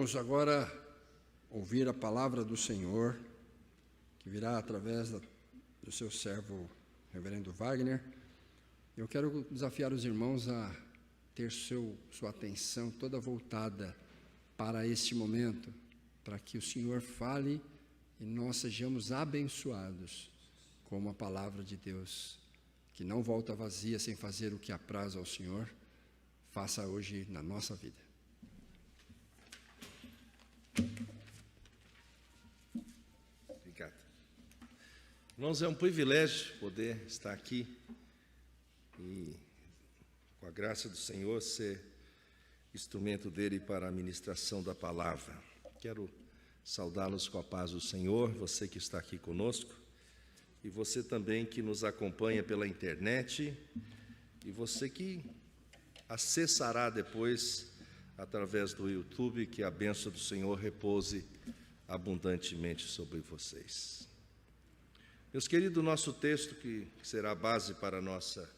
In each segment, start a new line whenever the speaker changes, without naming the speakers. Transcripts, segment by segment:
Vamos agora ouvir a palavra do Senhor, que virá através do seu servo, reverendo Wagner. Eu quero desafiar os irmãos a ter sua atenção toda voltada para este momento, para que o Senhor fale e nós sejamos abençoados com a palavra de Deus, que não volta vazia sem fazer o que apraz ao Senhor. Faça hoje na nossa vida.
Obrigado. Irmãos, é um privilégio poder estar aqui e, com a graça do Senhor, ser instrumento dele para a ministração da palavra. Quero saudá-los com a paz do Senhor, você que está aqui conosco, e você também que nos acompanha pela internet, e você que acessará depois através do YouTube, que a bênção do Senhor repouse abundantemente sobre vocês. Meus queridos, o nosso texto, que será a base para a nossa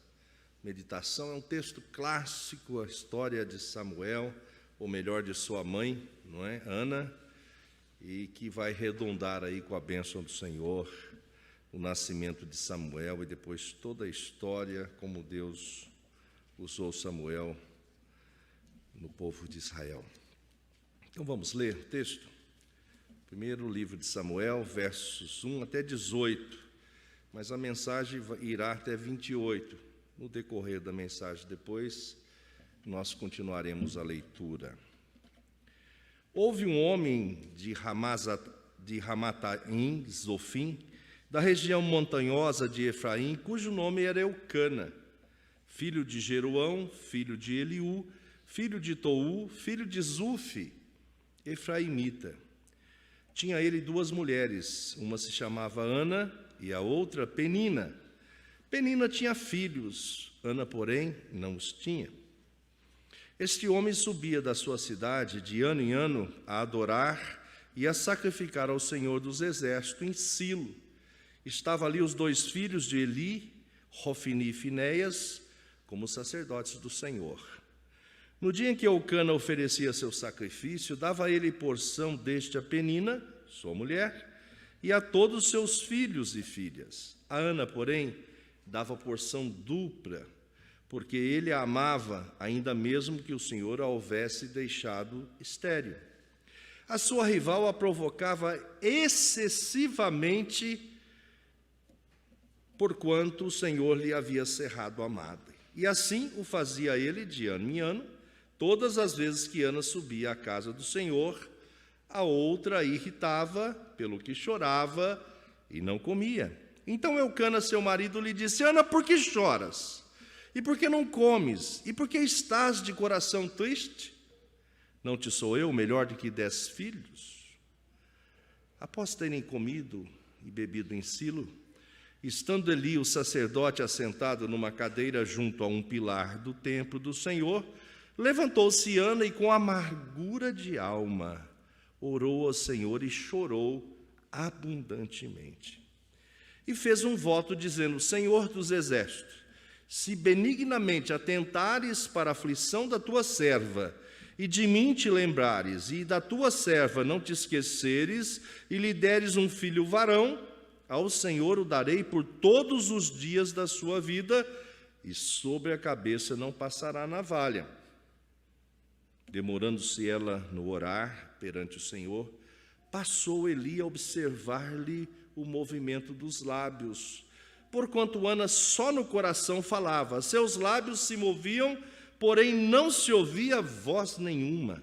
meditação, é um texto clássico, a história de Samuel, ou melhor, de sua mãe, não é? Ana, e que vai redundar aí com a bênção do Senhor, o nascimento de Samuel e depois toda a história, como Deus usou Samuel no povo de Israel. Então vamos ler o texto. Primeiro livro de Samuel, versos 1 até 18, mas a mensagem irá até 28. No decorrer da mensagem depois, nós continuaremos a leitura. Houve um homem de Ramataim, Zofim, da região montanhosa de Efraim, cujo nome era Eucana, filho de Jeroão, filho de Eliú, filho de Tou, filho de Zufi, efraimita. Tinha ele duas mulheres, uma se chamava Ana e a outra Penina. Penina tinha filhos, Ana, porém, não os tinha. Este homem subia da sua cidade de ano em ano a adorar e a sacrificar ao Senhor dos Exércitos em Silo. Estavam ali os dois filhos de Eli, Hofni e Finéias, como sacerdotes do Senhor. No dia em que Eucana oferecia seu sacrifício, dava a ele porção deste a Penina, sua mulher, e a todos os seus filhos e filhas. A Ana, porém, dava porção dupla, porque ele a amava, ainda mesmo que o Senhor a houvesse deixado estéril. A sua rival a provocava excessivamente, porquanto o Senhor lhe havia cerrado a madre. E assim o fazia ele de ano em ano, todas as vezes que Ana subia à casa do Senhor, a outra a irritava, pelo que chorava e não comia. Então Eucana, seu marido, lhe disse: Ana, por que choras? E por que não comes? E por que estás de coração triste? Não te sou eu melhor do que 10 filhos? Após terem comido e bebido em Silo, estando Eli, o sacerdote, assentado numa cadeira junto a um pilar do templo do Senhor, levantou-se Ana e, com amargura de alma, orou ao Senhor e chorou abundantemente. E fez um voto, dizendo: Senhor dos exércitos, se benignamente atentares para a aflição da tua serva, e de mim te lembrares, e da tua serva não te esqueceres, e lhe deres um filho varão, ao Senhor o darei por todos os dias da sua vida, e sobre a cabeça não passará navalha. Demorando-se ela no orar perante o Senhor, passou Eli a observar-lhe o movimento dos lábios, porquanto Ana só no coração falava, seus lábios se moviam, porém não se ouvia voz nenhuma.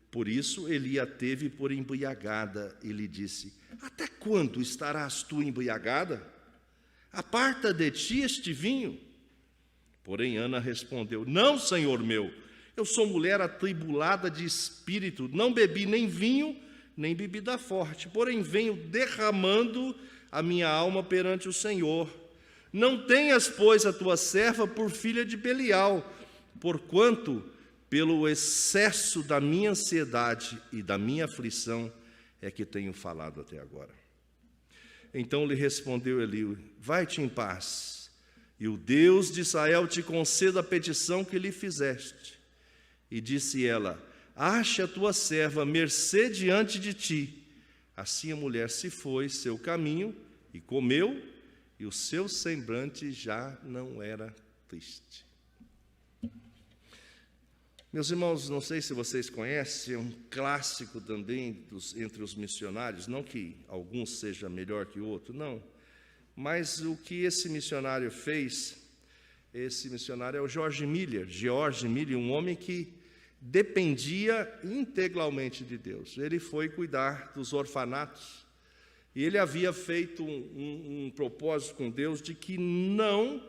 Por isso Eli a teve por embriagada e lhe disse: até quando estarás tu embriagada? Aparta de ti este vinho. Porém Ana respondeu: não, Senhor meu, eu sou mulher atribulada de espírito, não bebi nem vinho, nem bebida forte, porém venho derramando a minha alma perante o Senhor. Não tenhas, pois, a tua serva por filha de Belial, porquanto, pelo excesso da minha ansiedade e da minha aflição, é que tenho falado até agora. Então lhe respondeu Eli: vai-te em paz, e o Deus de Israel te conceda a petição que lhe fizeste. E disse ela: ache a tua serva mercê diante de ti. Assim a mulher se foi seu caminho e comeu, e o seu semblante já não era triste. Meus irmãos, não sei se vocês conhecem, é um clássico também entre os missionários, não que algum seja melhor que o outro, não. Mas o que esse missionário fez, esse missionário é o George Miller, um homem que dependia integralmente de Deus. Ele foi cuidar dos orfanatos e ele havia feito um propósito com Deus de que não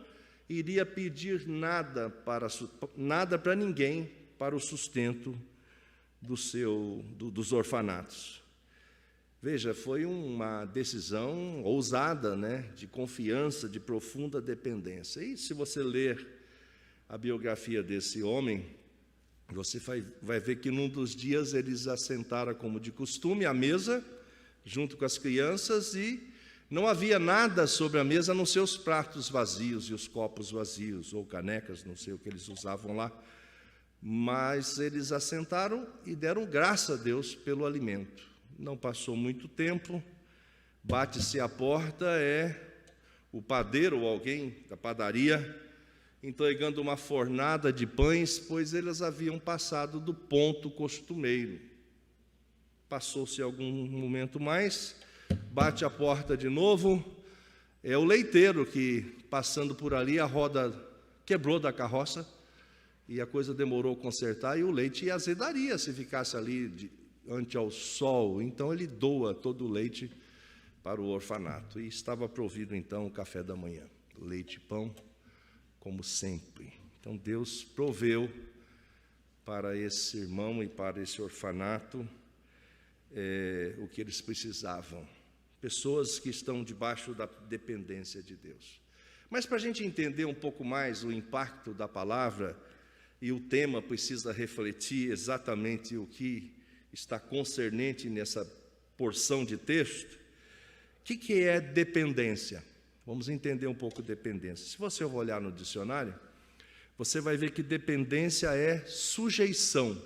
iria pedir nada para ninguém para o sustento dos orfanatos. Veja, foi uma decisão ousada, né, de confiança, de profunda dependência. E se você ler a biografia desse homem, você vai ver que num dos dias eles assentaram como de costume à mesa, junto com as crianças, e não havia nada sobre a mesa a não ser os pratos vazios e os copos vazios, ou canecas, não sei o que eles usavam lá. Mas eles assentaram e deram graça a Deus pelo alimento. Não passou muito tempo, bate-se à porta, é o padeiro ou alguém da padaria entregando uma fornada de pães, pois eles haviam passado do ponto costumeiro. Passou-se algum momento mais, bate a porta de novo, é o leiteiro que, passando por ali, a roda quebrou da carroça e a coisa demorou a consertar, e o leite azedaria se ficasse ali ante ao sol. Então ele doa todo o leite para o orfanato, e estava provido então o café da manhã, leite e pão, como sempre. Então Deus proveu para esse irmão e para esse orfanato o que eles precisavam. Pessoas que estão debaixo da dependência de Deus. Mas para a gente entender um pouco mais o impacto da palavra, e o tema precisa refletir exatamente o que está concernente nessa porção de texto, o que é dependência? Vamos entender um pouco dependência. Se você olhar no dicionário, você vai ver que dependência é sujeição.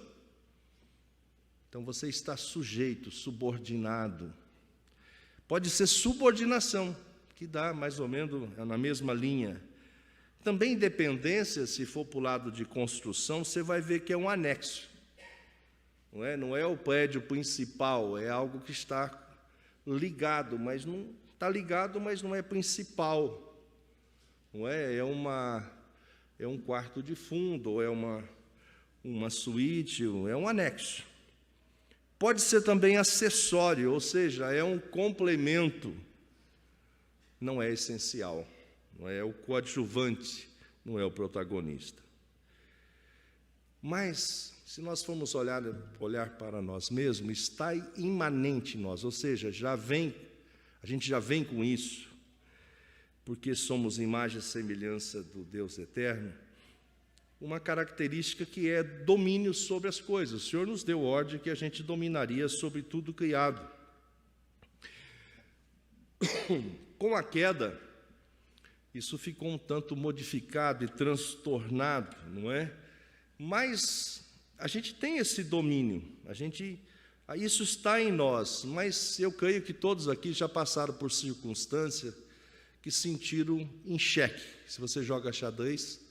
Então você está sujeito, subordinado. Pode ser subordinação, que dá mais ou menos na mesma linha. Também dependência, se for para o lado de construção, você vai ver que é um anexo. Não é o prédio principal, é algo que está ligado, mas não está ligado, mas não é principal. Não é? É um quarto de fundo, ou é uma suíte, ou é um anexo. Pode ser também acessório, ou seja, é um complemento, não é essencial, não é o coadjuvante, não é o protagonista. Mas, se nós formos olhar para nós mesmos, está imanente em nós, ou seja, a gente já vem com isso, porque somos imagem e semelhança do Deus eterno, uma característica que é domínio sobre as coisas. O Senhor nos deu ordem que a gente dominaria sobre tudo criado. Com a queda, isso ficou um tanto modificado e transtornado, não é? Mas a gente tem esse domínio, isso está em nós, mas eu creio que todos aqui já passaram por circunstâncias que sentiram em xeque. Se você joga xadrez,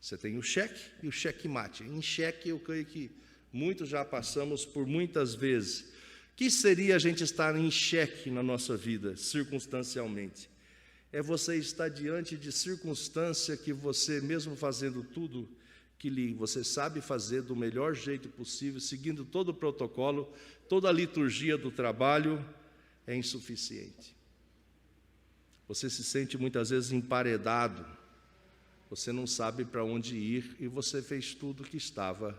você tem o cheque e o checkmate. Em xeque, eu creio que muitos já passamos por muitas vezes. O que seria a gente estar em xeque na nossa vida, circunstancialmente? É você estar diante de circunstância que você, mesmo fazendo tudo que você sabe fazer do melhor jeito possível, seguindo todo o protocolo, toda a liturgia do trabalho, é insuficiente. Você se sente muitas vezes emparedado, você não sabe para onde ir, e você fez tudo que estava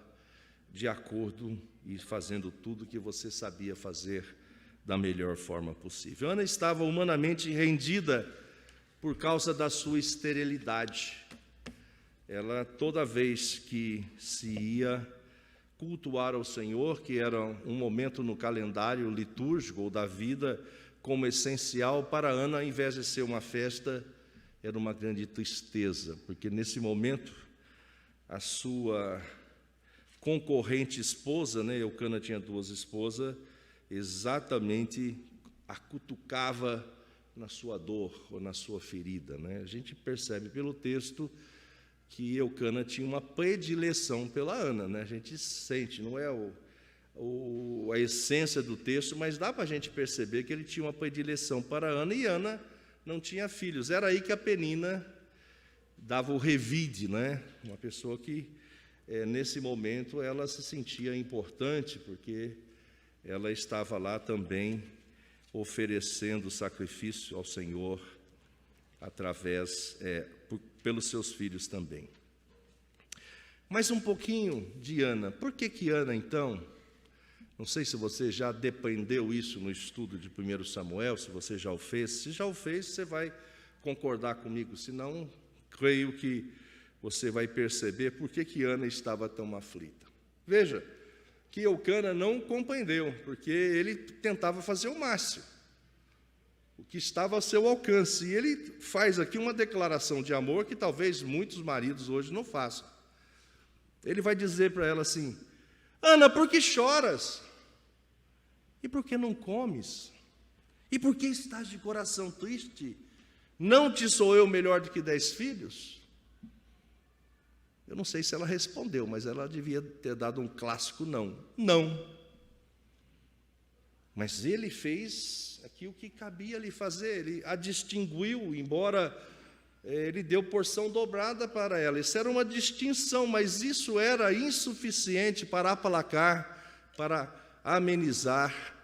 de acordo e fazendo tudo que você sabia fazer da melhor forma possível. Ana estava humanamente rendida por causa da sua esterilidade. Ela, toda vez que se ia cultuar ao Senhor, que era um momento no calendário litúrgico ou da vida como essencial, para Ana, ao invés de ser uma festa, era uma grande tristeza, porque nesse momento a sua concorrente esposa, né? Eucana tinha 2 esposas, exatamente a cutucava na sua dor ou na sua ferida, né? A gente percebe pelo texto que Eucana tinha uma predileção pela Ana, né? A gente sente, não é a essência do texto, mas dá para a gente perceber que ele tinha uma predileção para Ana, e Ana não tinha filhos. Era aí que a Penina dava o revide, né? Uma pessoa que, nesse momento, ela se sentia importante, porque ela estava lá também oferecendo sacrifício ao Senhor através, pelos seus filhos também. Mas um pouquinho de Ana. Por que Ana, então? Não sei se você já dependeu isso no estudo de 1 Samuel, se você já o fez. Se já o fez, você vai concordar comigo. Se não, creio que você vai perceber por que Ana estava tão aflita. Veja, que Eucana não compreendeu, porque ele tentava fazer o máximo, o que estava ao seu alcance. E ele faz aqui uma declaração de amor que talvez muitos maridos hoje não façam. Ele vai dizer para ela assim: Ana, por que choras? E por que não comes? E por que estás de coração triste? Não te sou eu melhor do que 10 filhos? Eu não sei se ela respondeu, mas ela devia ter dado um clássico não. Não. Mas ele fez aqui o que cabia lhe fazer, ele a distinguiu, embora ele deu porção dobrada para ela. Isso era uma distinção, mas isso era insuficiente para aplacar, para amenizar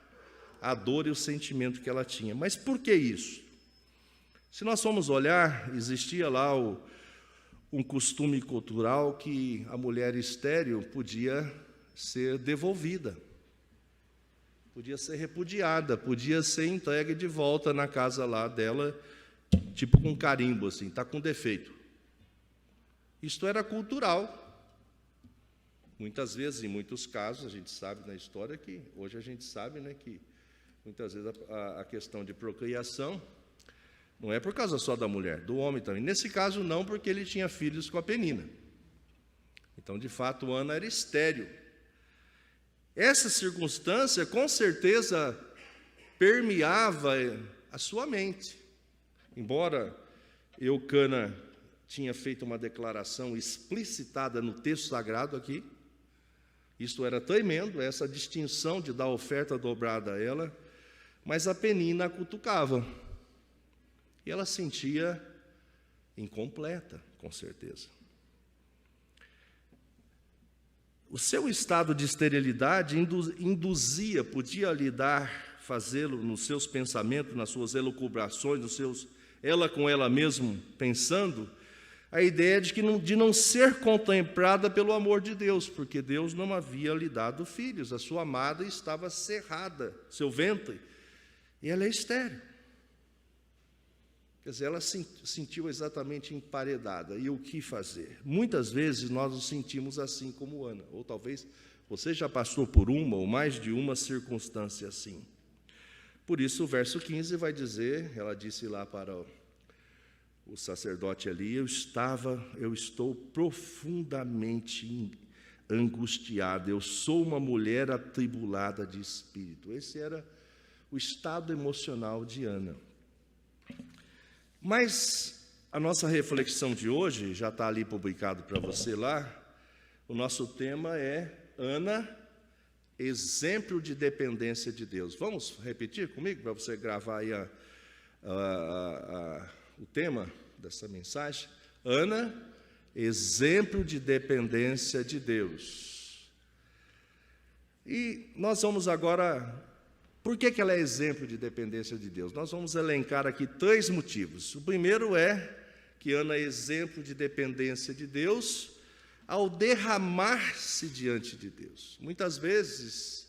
a dor e o sentimento que ela tinha. Mas por que isso? Se nós formos olhar, existia lá um costume cultural que a mulher estéril podia ser devolvida, podia ser repudiada, podia ser entregue de volta na casa lá dela, tipo com carimbo, assim, está com defeito. Isto era cultural. Muitas vezes, em muitos casos, a gente sabe na história que, hoje a gente sabe, né, que muitas vezes a questão de procriação não é por causa só da mulher, do homem também. Nesse caso, não, porque ele tinha filhos com a Penina. Então, de fato, Ana era estéril. Essa circunstância, com certeza, permeava a sua mente. Embora Eucana tinha feito uma declaração explicitada no texto sagrado aqui, isto era tremendo, essa distinção de dar oferta dobrada a ela, mas a Penina a cutucava. E ela sentia incompleta, com certeza. O seu estado de esterilidade induzia, podia lhe dar, fazê-lo nos seus pensamentos, nas suas elucubrações, ela com ela mesma pensando, a ideia de não ser contemplada pelo amor de Deus, porque Deus não havia lhe dado filhos, a sua amada estava cerrada, seu ventre, e ela é estéril. Quer dizer, ela se sentiu exatamente emparedada. E o que fazer? Muitas vezes nós nos sentimos assim como Ana, ou talvez você já passou por uma ou mais de uma circunstância assim. Por isso o verso 15 vai dizer, ela disse lá para o sacerdote ali, eu estou profundamente angustiada, eu sou uma mulher atribulada de espírito. Esse era o estado emocional de Ana. Mas a nossa reflexão de hoje, já está ali publicado para você lá, o nosso tema é Ana, exemplo de dependência de Deus. Vamos repetir comigo, para você gravar aí o tema dessa mensagem? Ana, exemplo de dependência de Deus. E nós vamos agora... Por que ela é exemplo de dependência de Deus? Nós vamos elencar aqui 3 motivos. O primeiro é que Ana é exemplo de dependência de Deus ao derramar-se diante de Deus. Muitas vezes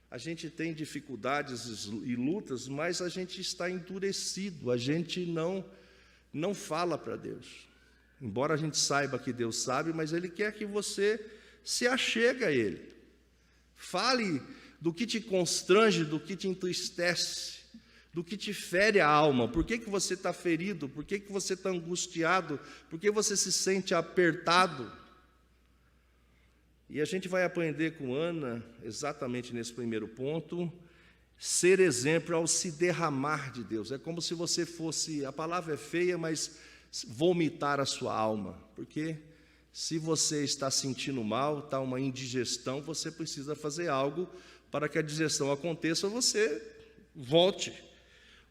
a gente tem dificuldades e lutas, mas a gente está endurecido, a gente não fala para Deus. Embora a gente saiba que Deus sabe, mas Ele quer que você se achegue a Ele. Fale do que te constrange, do que te entristece, do que te fere a alma. Por que você está ferido? Por que você está angustiado? Por que você se sente apertado? E a gente vai aprender com Ana, exatamente nesse primeiro ponto, ser exemplo ao se derramar de Deus. É como se você fosse, a palavra é feia, mas vomitar a sua alma, porque se você está sentindo mal, está uma indigestão, você precisa fazer algo para que a digestão aconteça, você volte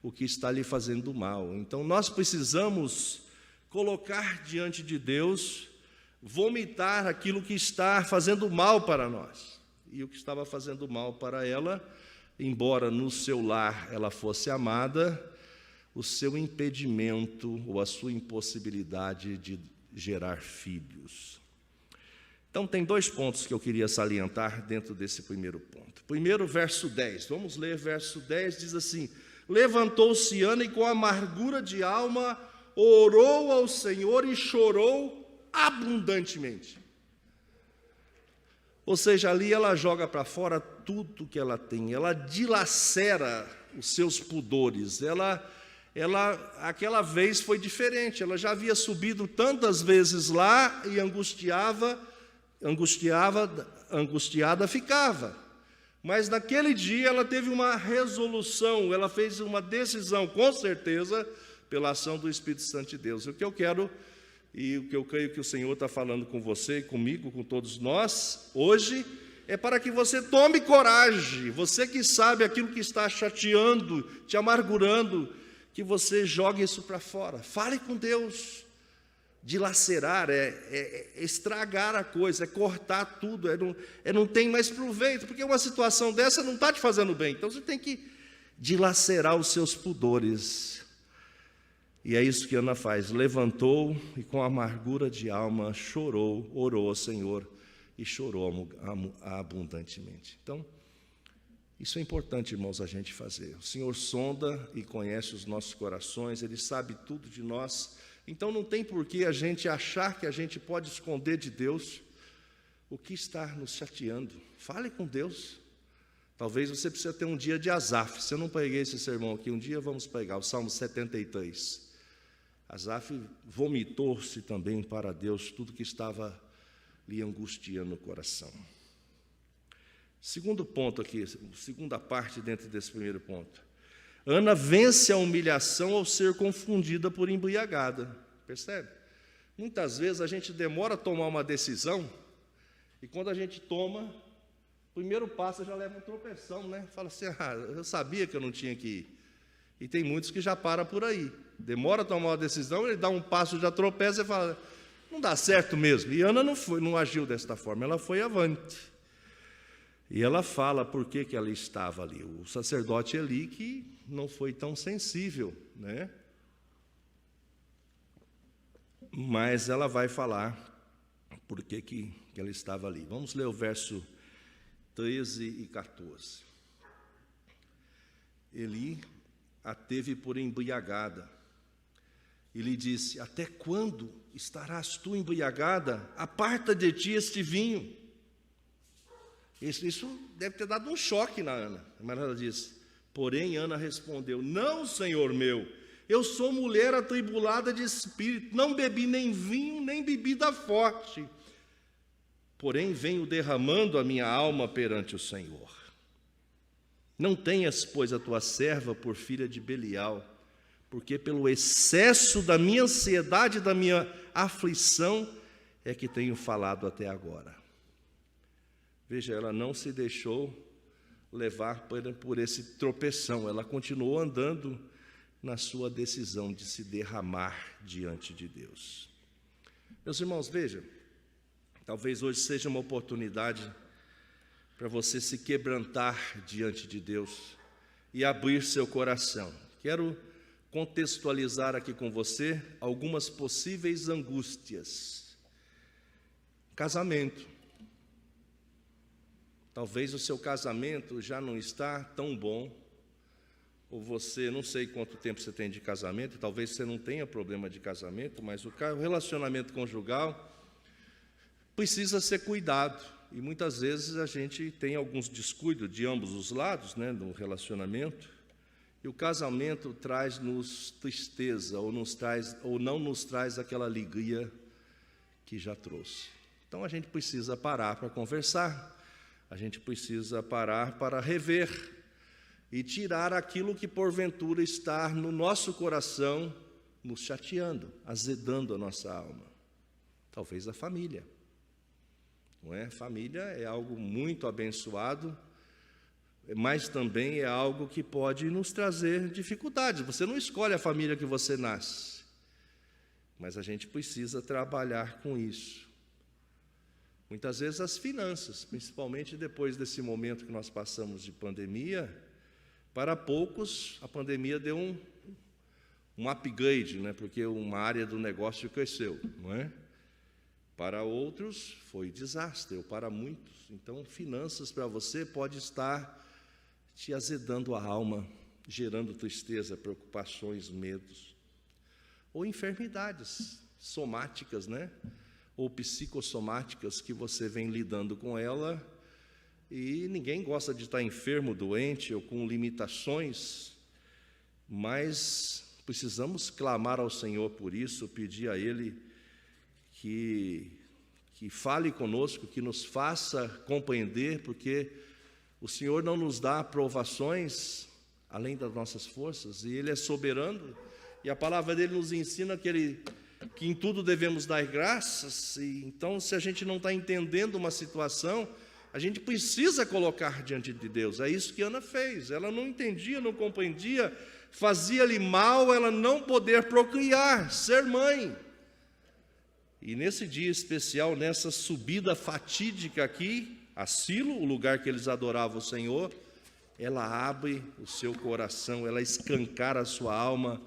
o que está lhe fazendo mal. Então nós precisamos colocar diante de Deus, vomitar aquilo que está fazendo mal para nós. E o que estava fazendo mal para ela, embora no seu lar ela fosse amada, o seu impedimento ou a sua impossibilidade de gerar filhos. Então, tem 2 pontos que eu queria salientar dentro desse primeiro ponto. Primeiro, verso 10. Vamos ler verso 10, diz assim: levantou-se Ana e com amargura de alma orou ao Senhor e chorou abundantemente. Ou seja, ali ela joga para fora tudo que ela tem, ela dilacera os seus pudores, aquela vez foi diferente, ela já havia subido tantas vezes lá e angustiada ficava. Mas naquele dia ela teve uma resolução, ela fez uma decisão, com certeza, pela ação do Espírito Santo de Deus. O que eu quero e o que eu creio que o Senhor está falando com você, comigo, com todos nós, hoje, é para que você tome coragem, você que sabe aquilo que está chateando, te amargurando, que você jogue isso para fora. Fale com Deus. Dilacerar é estragar a coisa, é cortar tudo, não tem mais proveito, porque uma situação dessa não está te fazendo bem, então você tem que dilacerar os seus pudores. E é isso que Ana faz, levantou e com amargura de alma chorou, orou ao Senhor e chorou abundantemente. Então, isso é importante, irmãos, a gente fazer. O Senhor sonda e conhece os nossos corações, Ele sabe tudo de nós, então não tem por que a gente achar que a gente pode esconder de Deus o que está nos chateando. Fale com Deus. Talvez você precise ter um dia de Asaf. Se eu não preguei esse sermão aqui, um dia vamos pregar o Salmo 73. Asaf vomitou-se também para Deus tudo que estava lhe angustiando o coração. Segundo ponto aqui, segunda parte dentro desse primeiro ponto. Ana vence a humilhação ao ser confundida por embriagada. Percebe? Muitas vezes a gente demora a tomar uma decisão e quando a gente toma, o primeiro passo já leva um tropeção, né? Fala assim, eu sabia que eu não tinha que ir. E tem muitos que já param por aí. Demora a tomar uma decisão, ele dá um passo, já tropeça e fala, não dá certo mesmo. E Ana não agiu desta forma, ela foi avante. E ela fala por que ela estava ali. O sacerdote Eli, que não foi tão sensível, né? Mas ela vai falar por que ela estava ali. Vamos ler o verso 13 e 14. Eli a teve por embriagada e lhe disse, até quando estarás tu embriagada? Aparta de ti este vinho. Isso deve ter dado um choque na Ana. Mas ela disse, porém Ana respondeu, não, Senhor meu, eu sou mulher atribulada de espírito, não bebi nem vinho, nem bebida forte. Porém venho derramando a minha alma perante o Senhor. Não tenhas, pois, a tua serva por filha de Belial, porque pelo excesso da minha ansiedade e da minha aflição é que tenho falado até agora. Veja, ela não se deixou levar por esse tropeção, ela continuou andando na sua decisão de se derramar diante de Deus. Meus irmãos, veja, talvez hoje seja uma oportunidade para você se quebrantar diante de Deus e abrir seu coração. Quero contextualizar aqui com você algumas possíveis angústias. Casamento. Talvez o seu casamento já não está tão bom, ou você, não sei quanto tempo você tem de casamento, talvez você não tenha problema de casamento, mas o relacionamento conjugal precisa ser cuidado. E muitas vezes a gente tem alguns descuidos de ambos os lados, né, no relacionamento, e o casamento traz-nos tristeza, ou não nos traz aquela alegria que já trouxe. Então a gente precisa parar para conversar, a gente precisa parar para rever e tirar aquilo que porventura está no nosso coração, nos chateando, azedando a nossa alma. Talvez a família, não é? Família é algo muito abençoado, mas também é algo que pode nos trazer dificuldades. Você não escolhe a família que você nasce, mas a gente precisa trabalhar com isso. Muitas vezes as finanças, principalmente depois desse momento que nós passamos de pandemia, para poucos a pandemia deu um upgrade, né? Porque uma área do negócio cresceu, não é? Para outros foi desastre, ou para muitos. Então, finanças para você pode estar te azedando a alma, gerando tristeza, preocupações, medos. Ou enfermidades somáticas, né? Ou psicossomáticas que você vem lidando com ela, e ninguém gosta de estar enfermo, doente ou com limitações, mas precisamos clamar ao Senhor por isso, pedir a Ele que fale conosco, que nos faça compreender, porque o Senhor não nos dá provações além das nossas forças, e Ele é soberano, e a palavra dEle nos ensina que em tudo devemos dar graças, e então se a gente não está entendendo uma situação, a gente precisa colocar diante de Deus. É isso que Ana fez, ela não entendia, não compreendia, fazia-lhe mal ela não poder procriar, ser mãe. E nesse dia especial, nessa subida fatídica aqui, a Silo, o lugar que eles adoravam o Senhor, ela abre o seu coração, ela escancara a sua alma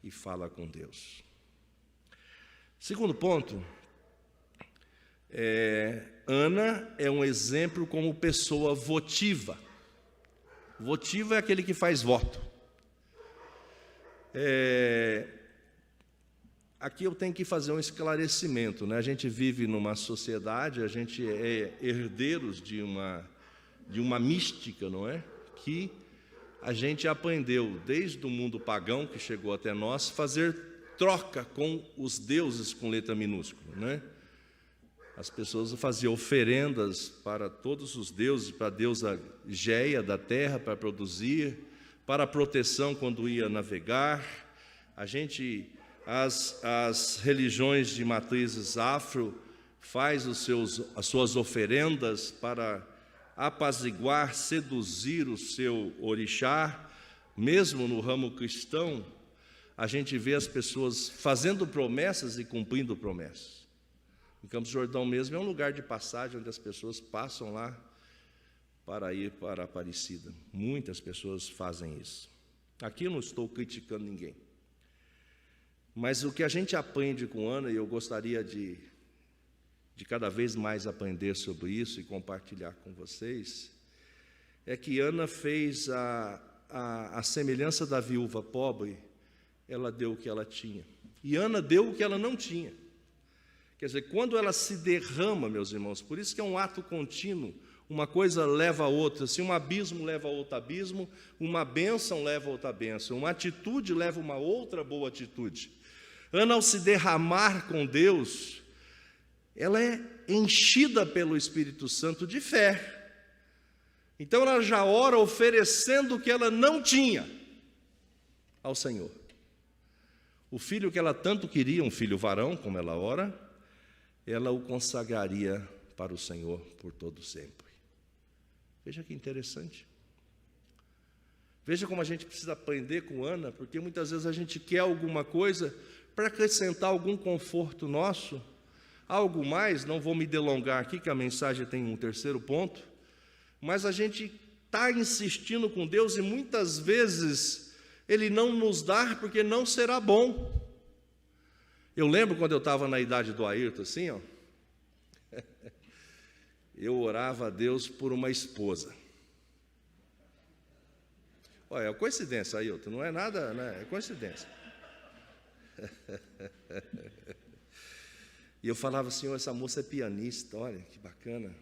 e fala com Deus. Segundo ponto, Ana é um exemplo como pessoa votiva. Votiva é aquele que faz voto. Aqui eu tenho que fazer um esclarecimento, né? A gente vive numa sociedade, a gente é herdeiros de uma mística, não é? Que a gente aprendeu desde o mundo pagão que chegou até nós, fazer troca com os deuses com letra minúscula, né? As pessoas faziam oferendas para todos os deuses, para a deusa Géia da terra para produzir, para a proteção quando ia navegar. As religiões de matrizes afro faz as suas oferendas para apaziguar, seduzir o seu orixá. Mesmo no ramo cristão, a gente vê as pessoas fazendo promessas e cumprindo promessas. Em Campos do Jordão mesmo é um lugar de passagem onde as pessoas passam lá para ir para a Aparecida. Muitas pessoas fazem isso. Aqui eu não estou criticando ninguém. Mas o que a gente aprende com Ana, e eu gostaria de cada vez mais aprender sobre isso e compartilhar com vocês, é que Ana fez a semelhança da viúva pobre, ela deu o que ela tinha. E Ana deu o que ela não tinha. Quer dizer, quando ela se derrama, meus irmãos, por isso que é um ato contínuo, uma coisa leva a outra, se um abismo leva a outro abismo, uma bênção leva a outra bênção, uma atitude leva a uma outra boa atitude. Ana, ao se derramar com Deus, ela é enchida pelo Espírito Santo de fé. Então ela já ora oferecendo o que ela não tinha ao Senhor. O filho que ela tanto queria, um filho varão, como ela ora, ela o consagraria para o Senhor por todo sempre. Veja que interessante. Veja como a gente precisa aprender com Ana, porque muitas vezes a gente quer alguma coisa para acrescentar algum conforto nosso, algo mais. Não vou me delongar aqui, que a mensagem tem um terceiro ponto, mas a gente está insistindo com Deus e muitas vezes Ele não nos dá porque não será bom. Eu lembro quando eu estava na idade do Ayrton, assim, ó, eu orava a Deus por uma esposa. Olha, é coincidência, Ayrton, não é nada, né? É coincidência. E eu falava, Senhor, essa moça é pianista, olha que bacana.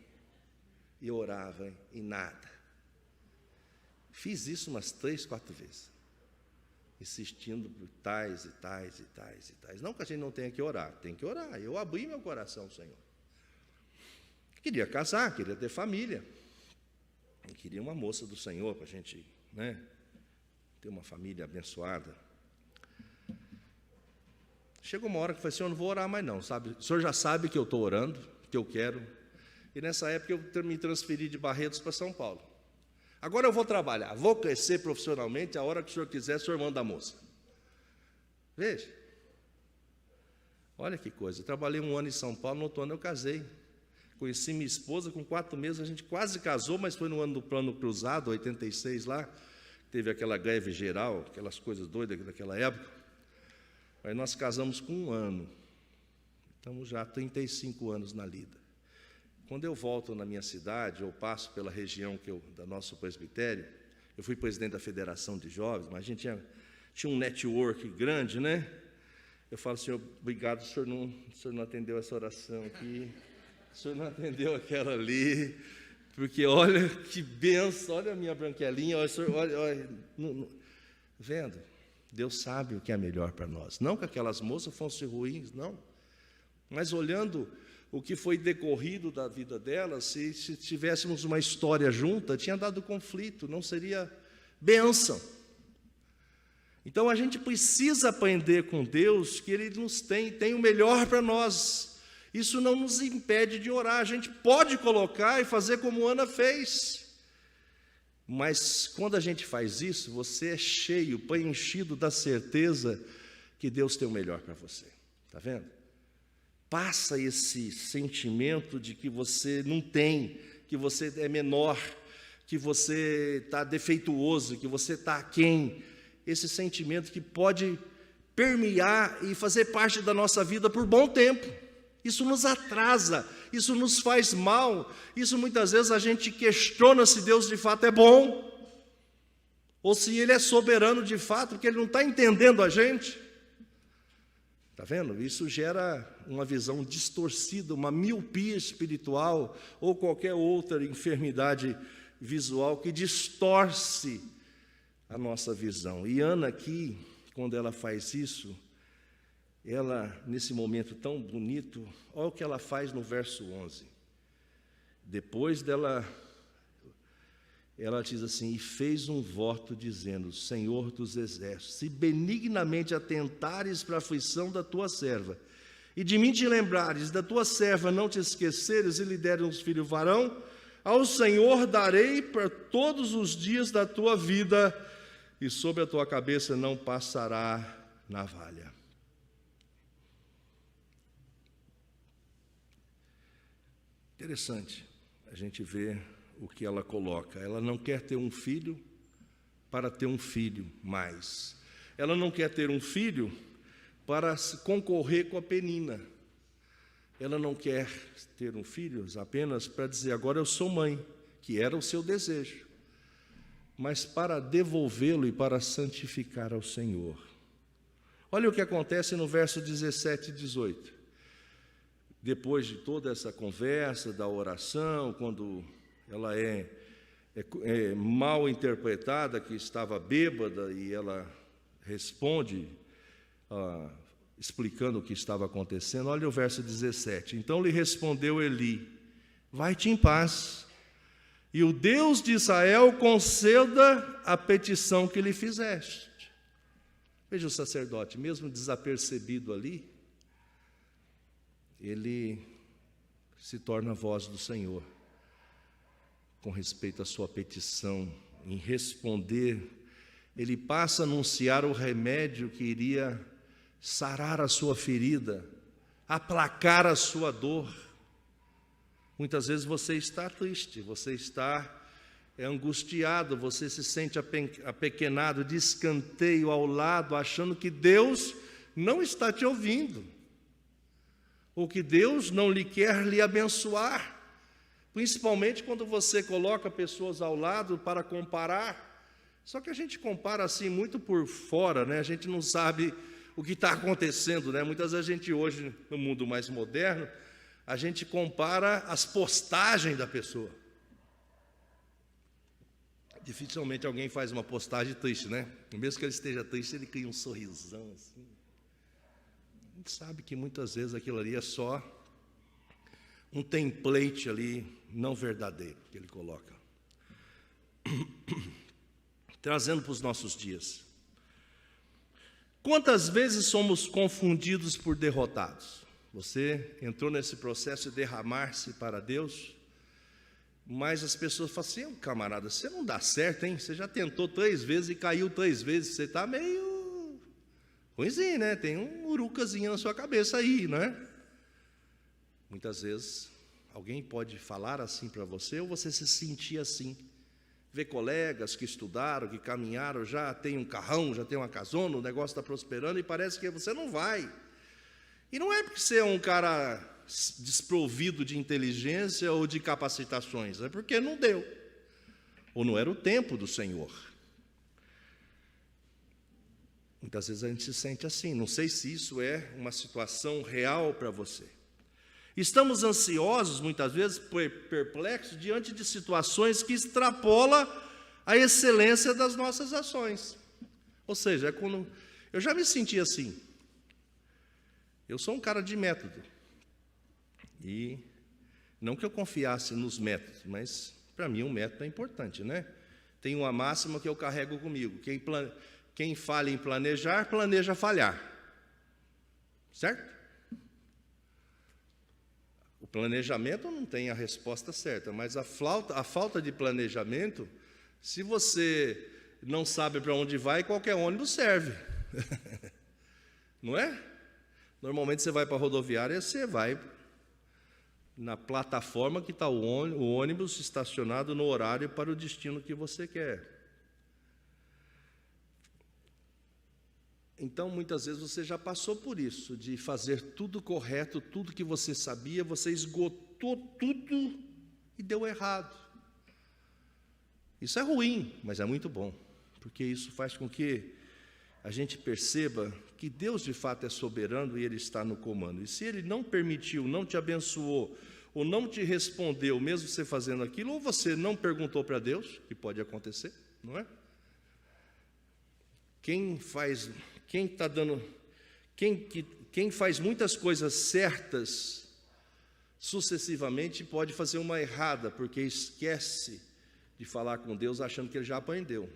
E eu orava, hein? E nada. Fiz isso umas 3, 4 vezes. Insistindo por tais e tais e tais e tais. Não que a gente não tenha que orar, tem que orar. Eu abri meu coração, Senhor. Queria casar, queria ter família. Eu queria uma moça do Senhor para a gente, né, ter uma família abençoada. Chegou uma hora que eu falei assim, eu não vou orar mais não, sabe? O senhor já sabe que eu estou orando, que eu quero. E nessa época eu me transferi de Barretos para São Paulo. Agora eu vou trabalhar, vou crescer profissionalmente, a hora que o senhor quiser, o senhor manda a moça. Veja. Olha que coisa, eu trabalhei 1 ano em São Paulo, no outro ano eu casei. Conheci minha esposa, com 4 meses a gente quase casou, mas foi no ano do Plano Cruzado, 86 lá, teve aquela greve geral, aquelas coisas doidas daquela época. Aí nós casamos com 1 ano, estamos já há 35 anos na lida. Quando eu volto na minha cidade, eu passo pela região da nosso presbitério, eu fui presidente da Federação de Jovens, mas a gente tinha um network grande, né? Eu falo, senhor, obrigado, o senhor não atendeu essa oração aqui, o senhor não atendeu aquela ali, porque olha que benção, olha a minha branquelinha, olha, vendo? Deus sabe o que é melhor para nós. Não que aquelas moças fossem ruins, não, mas olhando o que foi decorrido da vida delas, se tivéssemos uma história junta, tinha dado conflito, não seria bênção. Então a gente precisa aprender com Deus que Ele nos tem o melhor para nós. Isso não nos impede de orar, a gente pode colocar e fazer como Ana fez. Mas quando a gente faz isso, você é cheio, preenchido da certeza que Deus tem o melhor para você. Está vendo? Passa esse sentimento de que você não tem, que você é menor, que você está defeituoso, que você está aquém. Esse sentimento que pode permear e fazer parte da nossa vida por bom tempo. Isso nos atrasa, isso nos faz mal, isso muitas vezes a gente questiona se Deus de fato é bom, ou se Ele é soberano de fato, porque Ele não está entendendo a gente. Está vendo? Isso gera uma visão distorcida, uma miopia espiritual, ou qualquer outra enfermidade visual que distorce a nossa visão. E Ana aqui, quando ela faz isso, ela, nesse momento tão bonito, olha o que ela faz no verso 11. Depois dela, ela diz assim, e fez um voto dizendo, Senhor dos exércitos, se benignamente atentares para a aflição da tua serva, e de mim te lembrares, da tua serva não te esqueceres, e lhe deres um filho varão, ao Senhor darei para todos os dias da tua vida, e sobre a tua cabeça não passará navalha. Interessante a gente ver o que ela coloca. Ela não quer ter um filho para ter um filho mais. Ela não quer ter um filho para concorrer com a Penina. Ela não quer ter um filho apenas para dizer, agora eu sou mãe, que era o seu desejo, mas para devolvê-lo e para santificar ao Senhor. Olha o que acontece no verso 17 e 18. Depois de toda essa conversa, da oração, quando ela é mal interpretada, que estava bêbada, e ela responde, explicando o que estava acontecendo, olha o verso 17. Então lhe respondeu Eli, vai-te em paz, e o Deus de Israel conceda a petição que lhe fizeste. Veja o sacerdote, mesmo desapercebido ali, ele se torna a voz do Senhor com respeito à sua petição, em responder. Ele passa a anunciar o remédio que iria sarar a sua ferida, aplacar a sua dor. Muitas vezes você está triste, você está angustiado, você se sente apequenado, de escanteio ao lado, achando que Deus não está te ouvindo, ou que Deus não lhe quer lhe abençoar, principalmente quando você coloca pessoas ao lado para comparar. Só que a gente compara assim muito por fora, né? A gente não sabe o que está acontecendo, né? Muitas vezes a gente hoje, no mundo mais moderno, a gente compara as postagens da pessoa. Dificilmente alguém faz uma postagem triste, né? Mesmo que ele esteja triste, ele cria um sorrisão assim. A gente sabe que muitas vezes aquilo ali é só um template ali não verdadeiro que ele coloca. Trazendo para os nossos dias. Quantas vezes somos confundidos por derrotados? Você entrou nesse processo de derramar-se para Deus, mas as pessoas falam assim: camarada, você não dá certo, hein? Você já tentou 3 vezes e caiu 3 vezes, você está meio ruimzinho, né? Tem um urucazinho na sua cabeça aí, não é? Muitas vezes alguém pode falar assim para você, ou você se sentir assim. Vê colegas que estudaram, que caminharam, já tem um carrão, já tem uma casona, o negócio está prosperando e parece que você não vai. E não é porque você é um cara desprovido de inteligência ou de capacitações, é porque não deu, ou não era o tempo do Senhor. Muitas vezes a gente se sente assim, não sei se isso é uma situação real para você. Estamos ansiosos, muitas vezes, perplexos, diante de situações que extrapolam a excelência das nossas ações. Ou seja, é quando eu já me senti assim. Eu sou um cara de método. E não que eu confiasse nos métodos, mas para mim um método é importante, né? Tem uma máxima que eu carrego comigo. Quem falha em planejar, planeja falhar. Certo? O planejamento não tem a resposta certa, mas a falta de planejamento, se você não sabe para onde vai, qualquer ônibus serve. Não é? Normalmente você vai para a rodoviária, você vai na plataforma que está o ônibus estacionado no horário para o destino que você quer. Então, muitas vezes você já passou por isso, de fazer tudo correto, tudo que você sabia, você esgotou tudo e deu errado. Isso é ruim, mas é muito bom, porque isso faz com que a gente perceba que Deus de fato é soberano e Ele está no comando. E se Ele não permitiu, não te abençoou, ou não te respondeu, mesmo você fazendo aquilo, ou você não perguntou para Deus, que pode acontecer, não é? Quem faz muitas coisas certas sucessivamente pode fazer uma errada, porque esquece de falar com Deus achando que ele já aprendeu.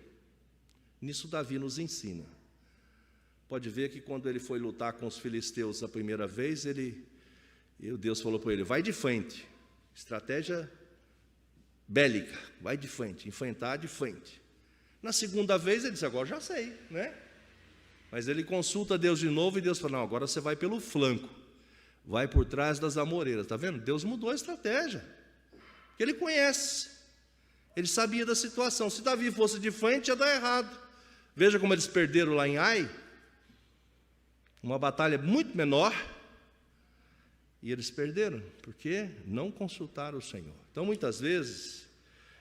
Nisso Davi nos ensina. Pode ver que quando ele foi lutar com os filisteus a primeira vez, Deus falou para ele: vai de frente, estratégia bélica, vai de frente, enfrentar de frente. Na segunda vez ele disse: agora já sei, né? Mas ele consulta Deus de novo e Deus fala: não, agora você vai pelo flanco, vai por trás das amoreiras. Está vendo? Deus mudou a estratégia, porque Ele conhece, Ele sabia da situação. Se Davi fosse de frente, ia dar errado. Veja como eles perderam lá em Ai, uma batalha muito menor, e eles perderam, porque não consultaram o Senhor. Então, muitas vezes,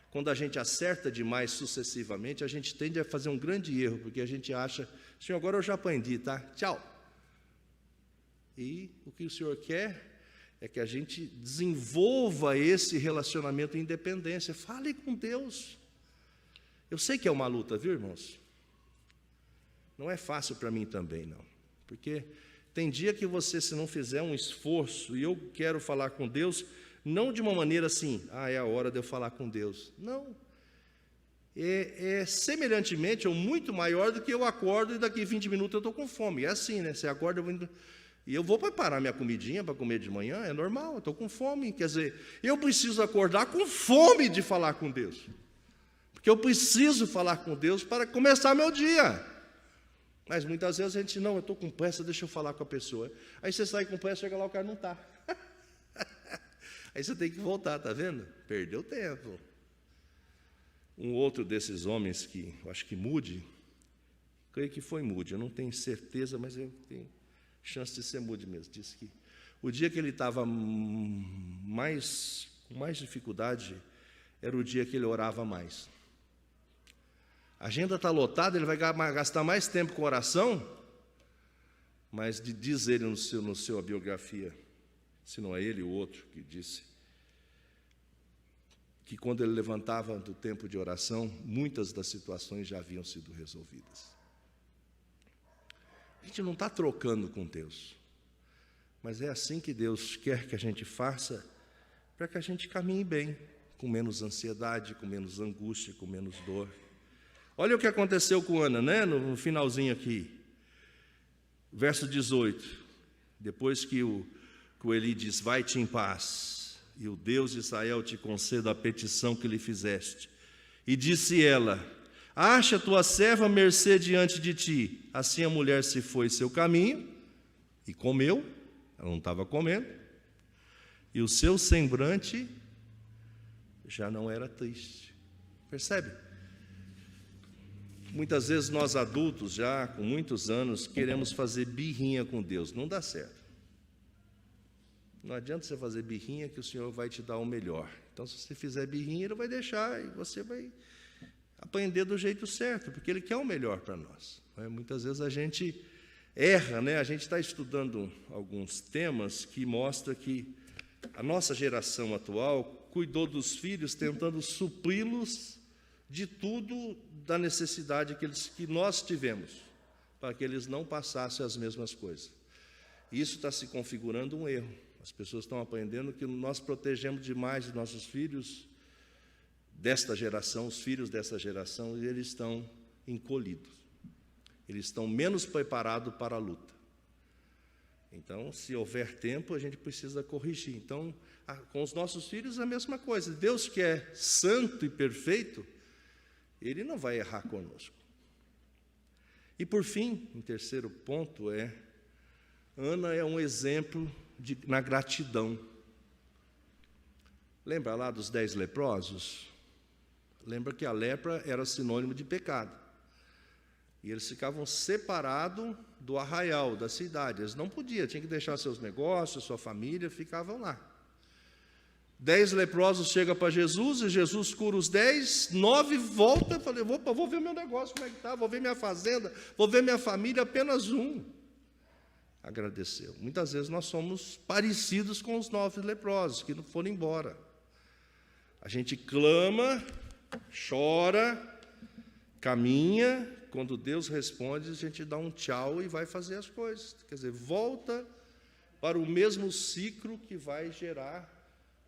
quando a gente acerta demais sucessivamente, a gente tende a fazer um grande erro, porque a gente acha: Senhor, agora eu já aprendi, tá? Tchau. E o que o Senhor quer é que a gente desenvolva esse relacionamento em independência. Fale com Deus. Eu sei que é uma luta, viu, irmãos? Não é fácil para mim também, não. Porque tem dia que você, se não fizer um esforço, e eu quero falar com Deus, não de uma maneira assim: é a hora de eu falar com Deus. Não. É semelhantemente ou muito maior do que eu acordo e daqui 20 minutos eu estou com fome. É assim, né? Você acorda e eu vou preparar minha comidinha para comer de manhã, é normal, eu estou com fome. Quer dizer, eu preciso acordar com fome de falar com Deus. Porque eu preciso falar com Deus para começar meu dia. Mas muitas vezes a gente: não, eu estou com pressa, deixa eu falar com a pessoa. Aí você sai com pressa, chega lá, o cara não está. Aí você tem que voltar, está vendo? Perdeu tempo. Um outro desses homens que eu acho que Moody, creio que foi Moody, eu não tenho certeza, mas eu tenho chance de ser Moody mesmo, disse que o dia que ele estava com mais dificuldade era o dia que ele orava mais. A agenda está lotada, ele vai gastar mais tempo com oração, mas diz ele no sua biografia, se não é ele, o outro que disse, que quando ele levantava do tempo de oração, muitas das situações já haviam sido resolvidas. A gente não está trocando com Deus, mas é assim que Deus quer que a gente faça para que a gente caminhe bem, com menos ansiedade, com menos angústia, com menos dor. Olha o que aconteceu com Ana, né? No finalzinho aqui, verso 18. Depois que o Eli diz: vai-te em paz, e o Deus de Israel te conceda a petição que lhe fizeste. E disse ela: acha tua serva mercê diante de ti. Assim a mulher se foi seu caminho e comeu, ela não estava comendo, e o seu semblante já não era triste. Percebe? Muitas vezes nós adultos, já com muitos anos, queremos fazer birrinha com Deus. Não dá certo. Não adianta você fazer birrinha que o Senhor vai te dar o melhor. Então, se você fizer birrinha, Ele vai deixar e você vai aprender do jeito certo, porque Ele quer o melhor para nós. Muitas vezes a gente erra, né? A gente está estudando alguns temas que mostram que a nossa geração atual cuidou dos filhos tentando supri-los de tudo da necessidade que nós tivemos, para que eles não passassem as mesmas coisas. Isso está se configurando um erro. As pessoas estão aprendendo que nós protegemos demais os nossos filhos desta geração, os filhos desta geração, e eles estão encolhidos. Eles estão menos preparados para a luta. Então, se houver tempo, a gente precisa corrigir. Então, com os nossos filhos, a mesma coisa. Deus, que é santo e perfeito, Ele não vai errar conosco. E, por fim, em terceiro ponto, Ana é um exemplo na gratidão. Lembra lá dos 10 leprosos? Lembra que a lepra era sinônimo de pecado. E eles ficavam separados do arraial, da cidade. Eles não podiam, tinham que deixar seus negócios, sua família, ficavam lá. 10 leprosos chegam para Jesus, e Jesus cura os 10, 9 volta, falei, vou ver meu negócio, como é que está, vou ver minha fazenda, vou ver minha família, apenas um agradeceu. Muitas vezes nós somos parecidos com os 9 leprosos, que não foram embora. A gente clama, chora, caminha, quando Deus responde, a gente dá um tchau e vai fazer as coisas. Quer dizer, volta para o mesmo ciclo que vai gerar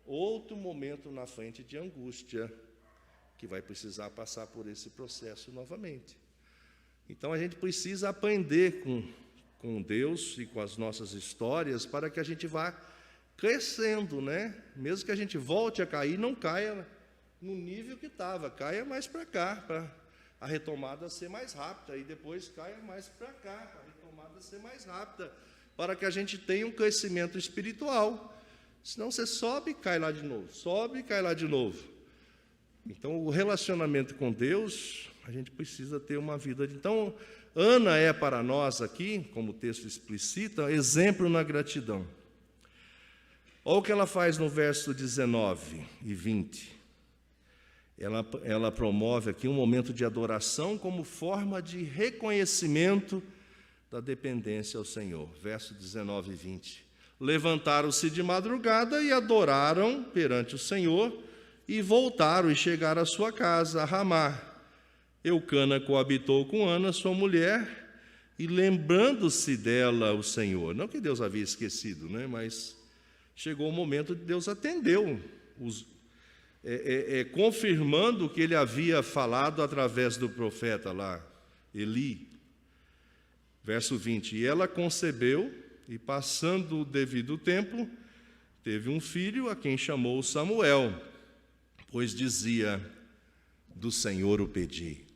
outro momento na frente de angústia, que vai precisar passar por esse processo novamente. Então, a gente precisa aprender com Deus e com as nossas histórias para que a gente vá crescendo, né? Mesmo que a gente volte a cair, não caia no nível que estava, caia mais para cá, para a retomada ser mais rápida, e depois caia mais para cá, para a retomada ser mais rápida, para que a gente tenha um crescimento espiritual. Senão você sobe e cai lá de novo, sobe e cai lá de novo. Então, o relacionamento com Deus, a gente precisa ter uma vida. Então, Ana é para nós aqui, como o texto explicita, exemplo na gratidão. Olha o que ela faz no verso 19 e 20. Ela promove aqui um momento de adoração como forma de reconhecimento da dependência ao Senhor. Verso 19 e 20. Levantaram-se de madrugada e adoraram perante o Senhor, e voltaram e chegaram à sua casa, a Ramá. Eucana coabitou com Ana, sua mulher, e lembrando-se dela o Senhor. Não que Deus havia esquecido, né? Mas chegou o momento de Deus atendeu, confirmando o que ele havia falado através do profeta lá, Eli. Verso 20. E ela concebeu, e passando o devido tempo, teve um filho, a quem chamou Samuel, pois dizia: do Senhor o pedi.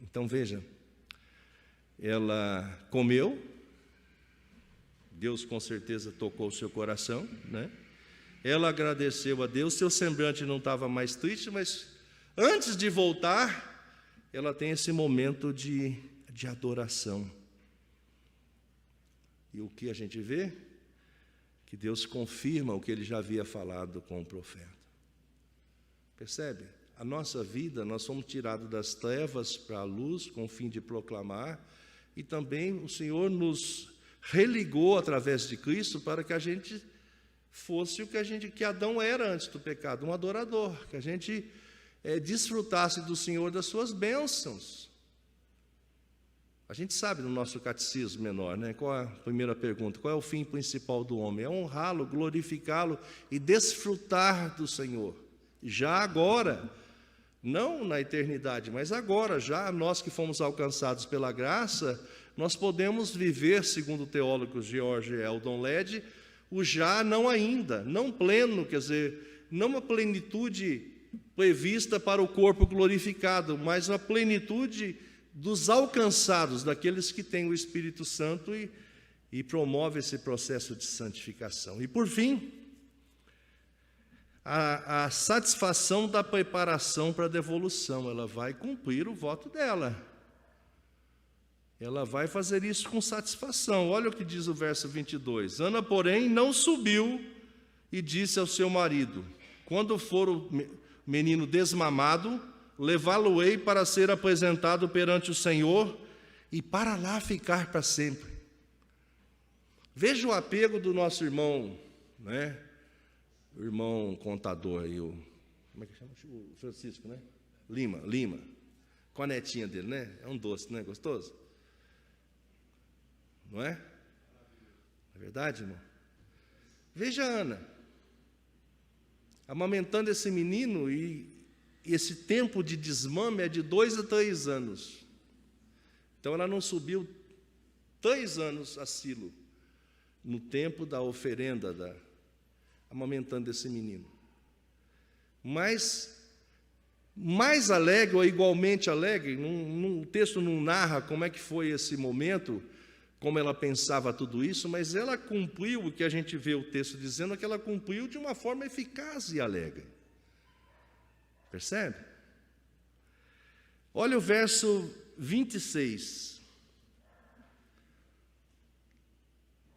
Então veja, ela comeu, Deus com certeza tocou o seu coração, né? Ela agradeceu a Deus, seu semblante não estava mais triste, mas antes de voltar, ela tem esse momento de adoração. E o que a gente vê? Que Deus confirma o que ele já havia falado com o profeta. Percebe? A nossa vida, nós somos tirados das trevas para a luz, com o fim de proclamar, e também o Senhor nos religou através de Cristo para que a gente fosse o que Adão era antes do pecado, um adorador, que a gente desfrutasse do Senhor das suas bênçãos. A gente sabe no nosso catecismo menor, né? Qual é a primeira pergunta? Qual é o fim principal do homem? É honrá-lo, glorificá-lo e desfrutar do Senhor. Já agora, não na eternidade, mas agora, já nós que fomos alcançados pela graça, nós podemos viver, segundo o teólogo George Eldon Led, o já não ainda, não pleno, quer dizer, não uma plenitude prevista para o corpo glorificado, mas uma plenitude dos alcançados, daqueles que têm o Espírito Santo e promove esse processo de santificação. E por fim, a satisfação da preparação para a devolução, ela vai cumprir o voto dela. Ela vai fazer isso com satisfação. Olha o que diz o verso 22. Ana, porém, não subiu e disse ao seu marido: quando for o menino desmamado, levá-lo-ei para ser apresentado perante o Senhor e para lá ficar para sempre. Veja o apego do nosso irmão, né? O irmão contador aí, como é que chama? O Francisco, né? Lima. Com a netinha dele, né? É um doce, não é gostoso? Não é? É verdade, irmão? Veja a Ana, amamentando esse menino, e esse tempo de desmame é de 2 a 3 anos. Então ela não subiu 3 anos a Silo, no tempo da oferenda, amamentando esse menino. Mas, mais alegre ou igualmente alegre, o texto não narra como é que foi esse momento, como ela pensava tudo isso, mas ela cumpriu o que a gente vê o texto dizendo, que ela cumpriu de uma forma eficaz e alegre. Percebe? Olha o verso 26.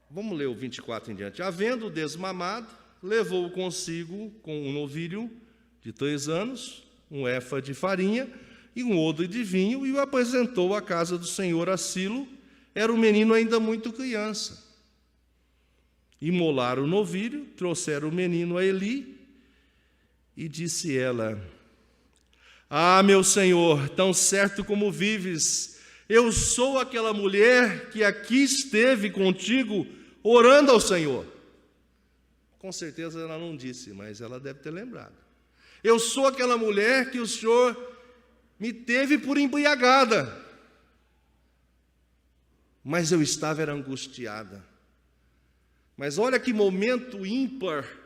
Vamos ler o 24 em diante. Havendo desmamado, levou consigo com um novilho de 3 anos, um éfa de farinha e um odre de vinho, e o apresentou à casa do Senhor a Silo. Era um menino ainda muito criança. Imolaram o novilho, trouxeram o menino a Eli, e disse ela: ah, meu Senhor, tão certo como vives, eu sou aquela mulher que aqui esteve contigo, orando ao Senhor. Com certeza ela não disse, mas ela deve ter lembrado. Eu sou aquela mulher que o Senhor me teve por embriagada, mas eu estava angustiada. Mas olha que momento ímpar.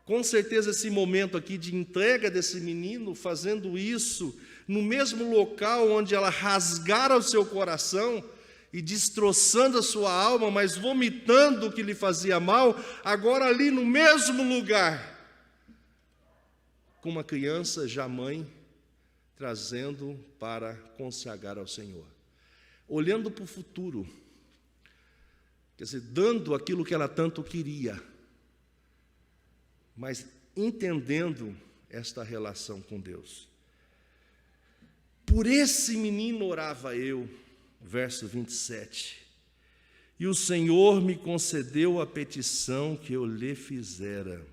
Com certeza esse momento aqui de entrega desse menino, fazendo isso no mesmo local onde ela rasgara o seu coração e destroçando a sua alma, mas vomitando o que lhe fazia mal, agora ali no mesmo lugar, com uma criança já mãe, trazendo para consagrar ao Senhor. Olhando para o futuro, quer dizer, dando aquilo que ela tanto queria, mas entendendo esta relação com Deus. Por esse menino orava eu, verso 27, e o Senhor me concedeu a petição que eu lhe fizera.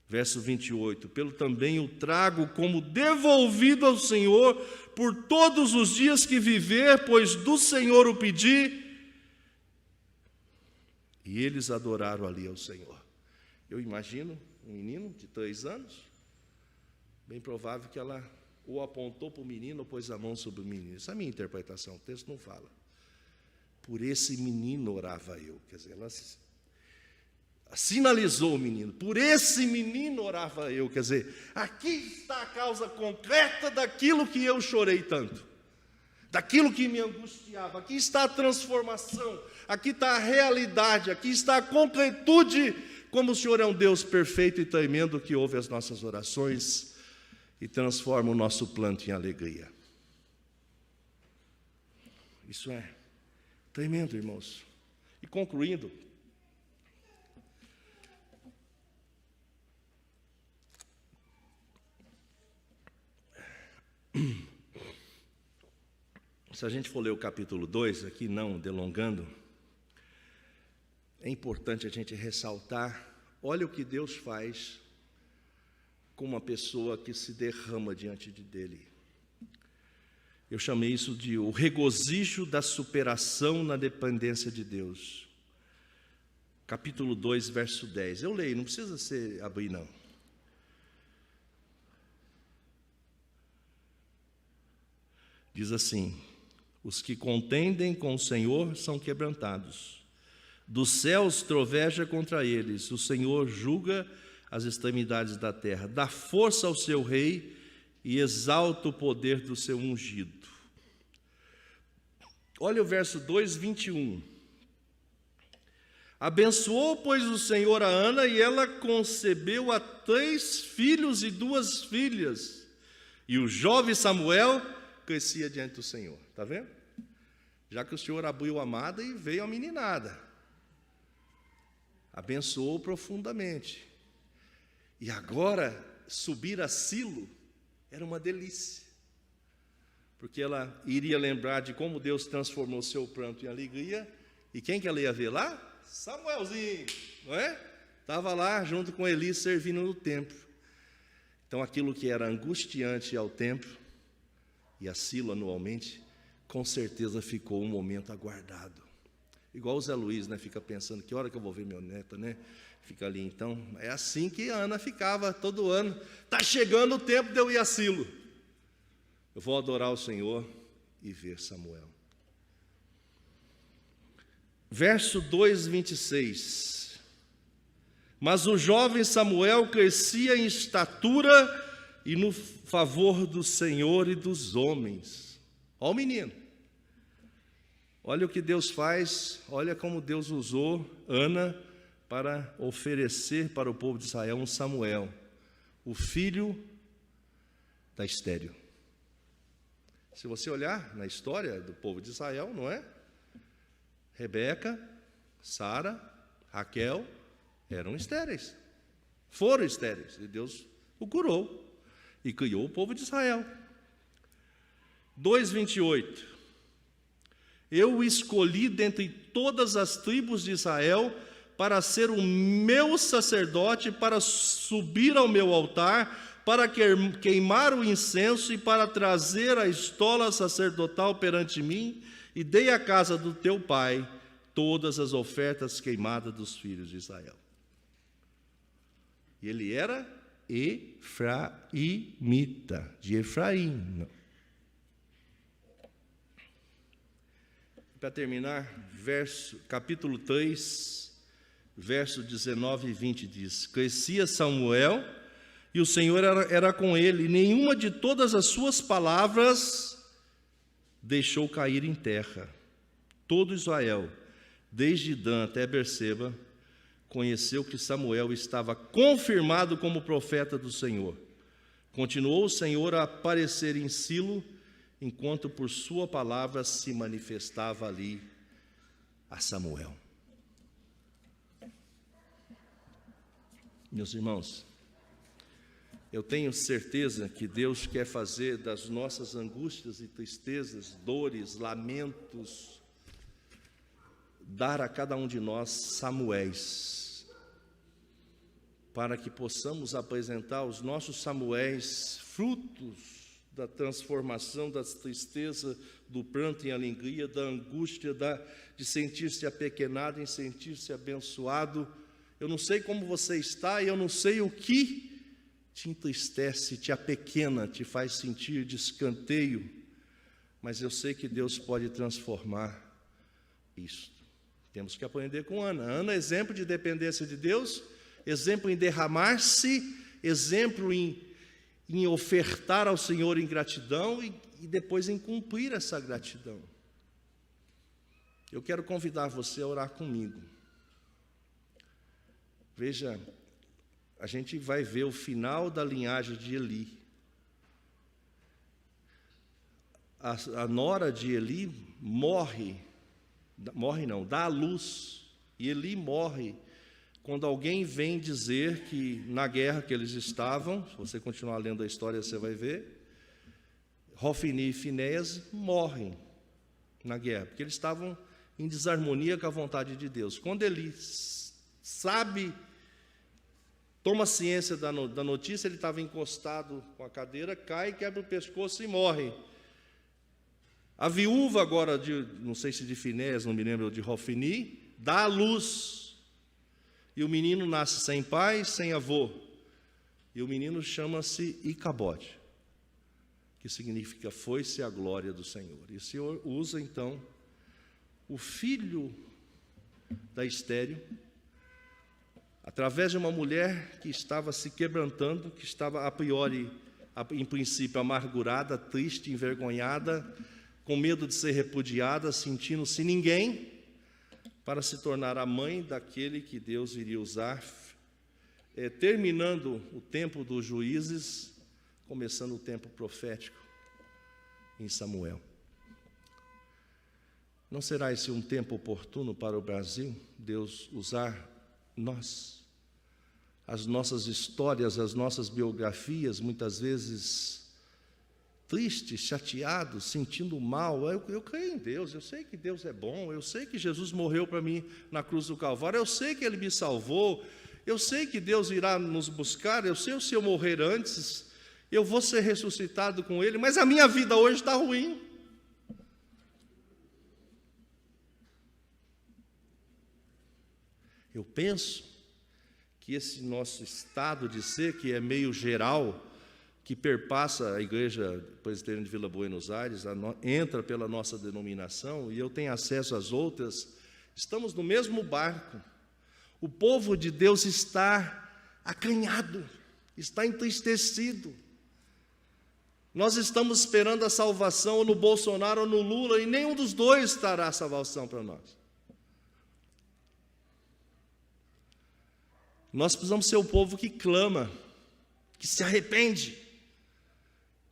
Verso 28, pelo também o trago como devolvido ao Senhor por todos os dias que viver, pois do Senhor o pedi. E eles adoraram ali ao Senhor. Eu imagino um menino de 3 anos, bem provável que ela ou apontou para o menino ou pôs a mão sobre o menino. Essa é a minha interpretação, o texto não fala. Por esse menino orava eu. Quer dizer, ela sinalizou o menino. Por esse menino orava eu. Quer dizer, aqui está a causa concreta daquilo que eu chorei tanto, daquilo que me angustiava. Aqui está a transformação, aqui está a realidade, aqui está a concretude. Como o Senhor é um Deus perfeito e tremendo, que ouve as nossas orações e transforma o nosso pranto em alegria. Isso é tremendo, irmãos. E concluindo, se a gente for ler o capítulo 2, aqui não delongando, é importante a gente ressaltar, olha o que Deus faz com uma pessoa que se derrama diante dele. Eu chamei isso de o regozijo da superação na dependência de Deus. Capítulo 2, verso 10. Eu leio, não precisa ser abrir, não. Diz assim: os que contendem com o Senhor são quebrantados. Dos céus troveja contra eles. O Senhor julga as extremidades da terra. Dá força ao seu rei e exalta o poder do seu ungido. Olha o verso 2, 21. Abençoou, pois, o Senhor a Ana, e ela concebeu a 3 filhos e 2 filhas. E o jovem Samuel crescia diante do Senhor. Está vendo? Já que o Senhor abriu a amada e veio a meninada. Abençoou profundamente. E agora, subir a Silo era uma delícia. Porque ela iria lembrar de como Deus transformou seu pranto em alegria. E quem que ela ia ver lá? Samuelzinho, não é? Estava lá junto com Eli servindo no templo. Então aquilo que era angustiante ao templo e a Silo anualmente, com certeza ficou um momento aguardado. Igual o Zé Luiz, né? Fica pensando, que hora que eu vou ver meu neto, né? Fica ali, então, é assim que a Ana ficava todo ano. Está chegando o tempo de eu ir a Silo. Eu vou adorar o Senhor e ver Samuel. Verso 2, 26. Mas o jovem Samuel crescia em estatura e no favor do Senhor e dos homens. Olha o menino. Olha o que Deus faz, olha como Deus usou Ana para oferecer para o povo de Israel um Samuel, o filho da estéril. Se você olhar na história do povo de Israel, não é? Rebeca, Sara, Raquel eram estéreis, foram estéreis, e Deus o curou e criou o povo de Israel. 2:28. Eu o escolhi dentre todas as tribos de Israel para ser o meu sacerdote, para subir ao meu altar, para queimar o incenso e para trazer a estola sacerdotal perante mim, e dei à casa do teu pai todas as ofertas queimadas dos filhos de Israel. E ele era efraimita, de Efraim. Para terminar, capítulo 3, verso 19 e 20 diz: crescia Samuel e o Senhor era com ele, e nenhuma de todas as suas palavras deixou cair em terra. Todo Israel, desde Dan até Berseba, conheceu que Samuel estava confirmado como profeta do Senhor. Continuou o Senhor a aparecer em Silo, enquanto por sua palavra se manifestava ali a Samuel. Meus irmãos, eu tenho certeza que Deus quer fazer das nossas angústias e tristezas, dores, lamentos, dar a cada um de nós Samuéis, para que possamos apresentar os nossos Samuéis, frutos da transformação, da tristeza, do pranto em alegria, da angústia, de sentir-se apequenado, em sentir-se abençoado. Eu não sei como você está e eu não sei o que te entristece, te apequena, te faz sentir de escanteio, mas eu sei que Deus pode transformar isso. Temos que aprender com Ana. Ana, exemplo de dependência de Deus, exemplo em derramar-se, exemplo em ofertar ao Senhor em gratidão e depois em cumprir essa gratidão. Eu quero convidar você a orar comigo. Veja, a gente vai ver o final da linhagem de Eli. A nora de Eli dá à luz, e Eli morre quando alguém vem dizer que na guerra que eles estavam, se você continuar lendo a história você vai ver, Hofni e Finéias morrem na guerra, porque eles estavam em desarmonia com a vontade de Deus. Quando Eli toma ciência da notícia, ele estava encostado com a cadeira, cai, quebra o pescoço e morre. A viúva agora, não sei se de Finés, não me lembro, de Hofni, dá à luz. E o menino nasce sem pai, sem avô. E o menino chama-se Icabode, que significa foi-se a glória do Senhor. E o Senhor usa, então, o filho da estéril, através de uma mulher que estava se quebrantando, que estava a priori, em princípio, amargurada, triste, envergonhada, com medo de ser repudiada, sentindo-se ninguém, para se tornar a mãe daquele que Deus iria usar, terminando o tempo dos juízes, começando o tempo profético em Samuel. Não será esse um tempo oportuno para o Brasil, Deus usar nós, as nossas histórias, as nossas biografias, muitas vezes tristes, chateados, sentindo mal? Eu creio em Deus, eu sei que Deus é bom, eu sei que Jesus morreu para mim na cruz do Calvário, eu sei que Ele me salvou, eu sei que Deus irá nos buscar, eu sei que se eu morrer antes, eu vou ser ressuscitado com Ele, mas a minha vida hoje está ruim. Eu penso que esse nosso estado de ser, que é meio geral, que perpassa a Igreja Presbiteriana de Vila Buenos Aires, entra pela nossa denominação, e eu tenho acesso às outras, estamos no mesmo barco. O povo de Deus está acanhado, está entristecido. Nós estamos esperando a salvação ou no Bolsonaro ou no Lula, e nenhum dos dois trará a salvação para nós. Nós precisamos ser o povo que clama, que se arrepende,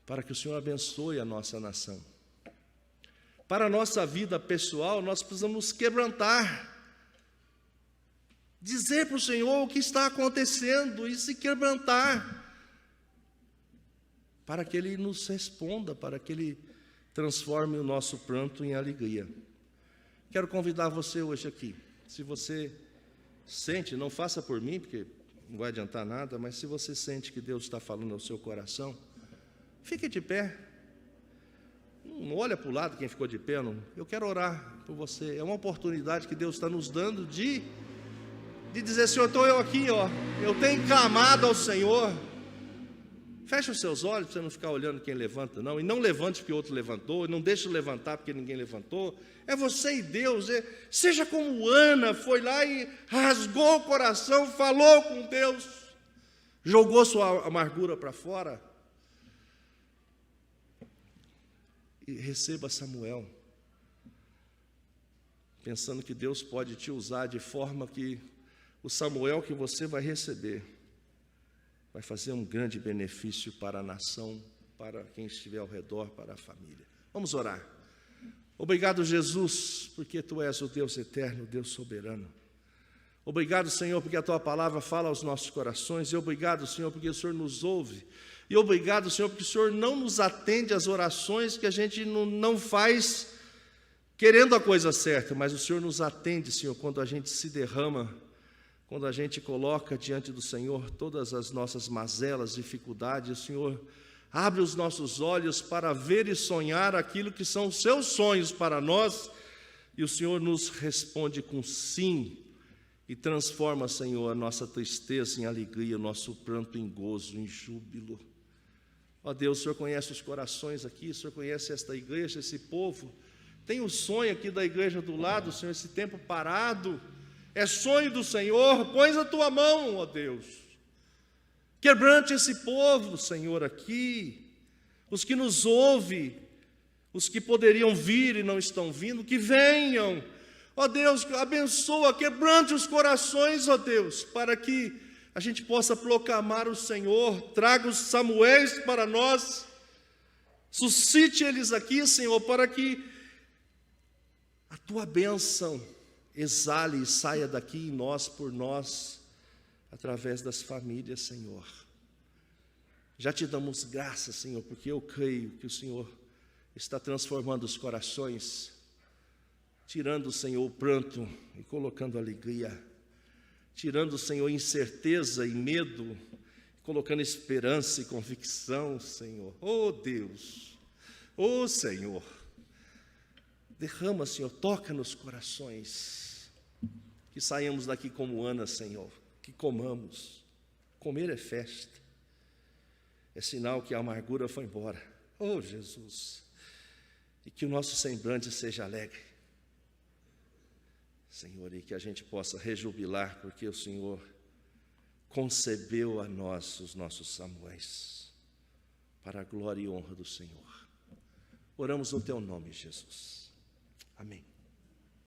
para que o Senhor abençoe a nossa nação. Para a nossa vida pessoal, nós precisamos nos quebrantar, dizer para o Senhor o que está acontecendo e se quebrantar, para que Ele nos responda, para que Ele transforme o nosso pranto em alegria. Quero convidar você hoje aqui, se você sente, não faça por mim, porque não vai adiantar nada, mas se você sente que Deus está falando ao seu coração, fique de pé. Não olha para o lado quem ficou de pé, não. Eu quero orar por você. É uma oportunidade que Deus está nos dando de dizer: Senhor, estou eu aqui, ó. Eu tenho clamado ao Senhor. Feche os seus olhos para você não ficar olhando quem levanta, não. E não levante porque outro levantou, e não deixe levantar porque ninguém levantou. É você e Deus. Seja como Ana, foi lá e rasgou o coração, falou com Deus, jogou sua amargura para fora. E receba Samuel, pensando que Deus pode te usar de forma que o Samuel que você vai receber vai fazer um grande benefício para a nação, para quem estiver ao redor, para a família. Vamos orar. Obrigado, Jesus, porque Tu és o Deus eterno, o Deus soberano. Obrigado, Senhor, porque a Tua palavra fala aos nossos corações. E obrigado, Senhor, porque o Senhor nos ouve. E obrigado, Senhor, porque o Senhor não nos atende às orações que a gente não faz querendo a coisa certa, mas o Senhor nos atende, Senhor, quando a gente se derrama, quando a gente coloca diante do Senhor todas as nossas mazelas, dificuldades. O Senhor abre os nossos olhos para ver e sonhar aquilo que são os Seus sonhos para nós, e o Senhor nos responde com sim, e transforma, Senhor, a nossa tristeza em alegria, o nosso pranto em gozo, em júbilo. Ó Deus, o Senhor conhece os corações aqui, o Senhor conhece esta igreja, esse povo. Tem o sonho aqui da igreja do lado, Senhor, esse tempo parado. É sonho do Senhor, põe a Tua mão, ó Deus. Quebrante esse povo, Senhor, aqui. Os que nos ouvem, os que poderiam vir e não estão vindo, que venham. Ó Deus, abençoa, quebrante os corações, ó Deus, para que a gente possa proclamar o Senhor. Traga os Samuéis para nós, suscite eles aqui, Senhor, para que a Tua bênção exale e saia daqui em nós, por nós, através das famílias, Senhor. Já Te damos graças, Senhor, porque eu creio que o Senhor está transformando os corações, tirando, Senhor, o pranto e colocando alegria, tirando, Senhor, incerteza e medo, colocando esperança e convicção, Senhor. Oh Deus, oh Senhor, Derrama, Senhor, toca nos corações. Que saiamos daqui como Ana, Senhor. Que comamos. Comer é festa. É sinal que a amargura foi embora. Oh, Jesus. E que o nosso semblante seja alegre. Senhor, e que a gente possa rejubilar, porque o Senhor concebeu a nós os nossos Samuéis, para a glória e honra do Senhor. Oramos no Teu nome, Jesus. Amém.